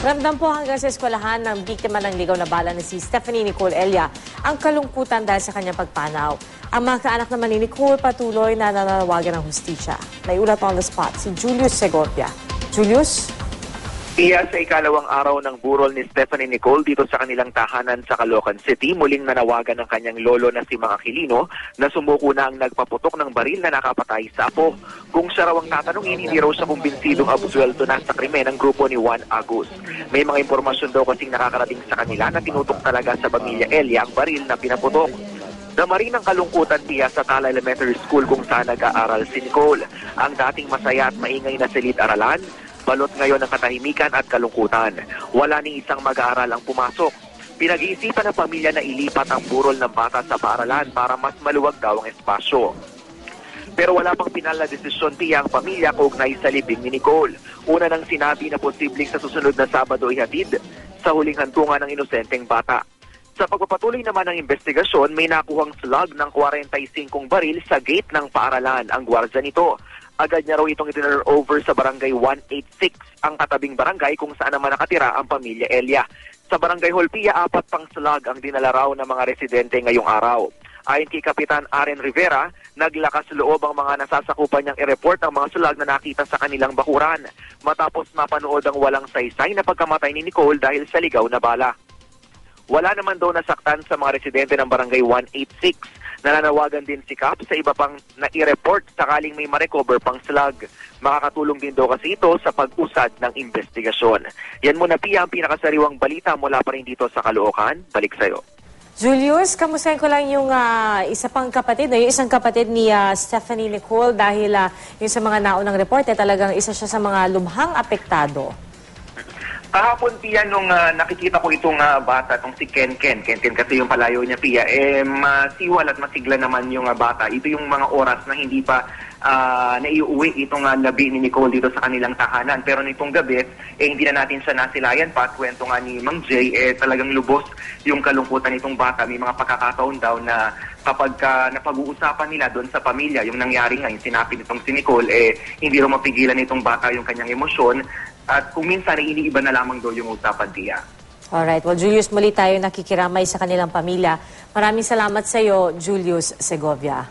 Ramdam po hanggang sa eskwelahan ng biktima ng ligaw na bala na si Stephanie Nicole Elia ang kalungkutan dahil sa kanyang pagpanaw. Ang mga kaanak naman ni Nicole patuloy na nananawagan ng hustisya. May ulat on the spot si Julius Segovia. Julius? Iya sa ikalawang araw ng burol ni Stephanie Nicole dito sa kanilang tahanan sa Caloocan City, muling nanawagan ng kanyang lolo na si Mang Aquilino na sumuko na ang nagpaputok ng baril na nakapatay sa apo. Kung siya raw ang tatanungin, hindi raw sa kumbinsidong absuelto na sa krimen ng grupo ni Juan Agus. May mga impormasyon daw kasing nakakarating sa kanila na tinutok talaga sa pamilya Elia ang baril na pinaputok. Damarin ng kalungkutan tiya sa Tala Elementary School kung saan nag-aaral si Nicole. Ang dating masaya at maingay na silid-aralan, balot ngayon ng katahimikan at kalungkutan. Wala ni isang mag-aaral ang pumasok. Pinag-iisipan ng pamilya na ilipat ang burol ng bata sa paaralan para mas maluwag daw ang espasyo. Pero wala pang pinal na desisyon tiya ang pamilya kaugnay sa libing ni Nicole. Una nang sinabi na posibleng sa susunod na Sabado ihatid sa huling hantungan ng inosenteng bata. Sa pagpapatuloy naman ng investigasyon, may nakuhang slug ng 45 baril sa gate ng paaralan. Ang gwardiya nito, agad niya raw itong itinurn over sa barangay 186, ang katabing barangay kung saan naman nakatira ang pamilya Elia. Sa barangay Holpia, 4 pang slug ang dinala raw ng mga residente ngayong araw. Ayon kay Kapitan Aren Rivera, naglakas loob ang mga nasasakupan niyang i-report ang mga slag na nakita sa kanilang bakuran matapos mapanood ang walang saysay na pagkamatay ni Nicole dahil sa ligaw na bala. Wala naman daw nasaktan sa mga residente ng barangay 186. Nananawagan din si Cap sa iba pang na-i-report sakaling may ma-recover pang slug. Makakatulong din daw kasi ito sa pag-usad ng investigasyon. Yan muna Pia ang pinakasariwang balita mula pa rin dito sa Caloocan. Balik sa'yo. Julius, kamustahin ko lang yung isa pang kapatid, yung isang kapatid ni Stephanie Nicole dahil yung sa mga naunang report, talagang isa siya sa mga lubhang apektado. Kahapon, Pia, nung nakikita ko itong bata, itong si Ken kasi yung palayo niya, Pia, masiwal at masigla naman yung bata. Ito yung mga oras na hindi pa naiuwi itong labi ni Nicole dito sa kanilang tahanan. Pero nitong gabi, hindi na natin siya nasilayan pa. At kwento nga ni Mang Jay, talagang lubos yung kalungkutan nitong bata. May mga pagkakataon daw na kapag napag-uusapan nila doon sa pamilya, yung nangyari nga, yung sinabi nitong si Nicole, hindi raw mapigilan nitong bata yung kanyang emosyon. At kung minsan ay iniiba na lamang daw yung usapan tiya. Alright. Well, Julius, muli tayo nakikiramay sa kanilang pamilya. Maraming salamat sa iyo, Julius Segovia.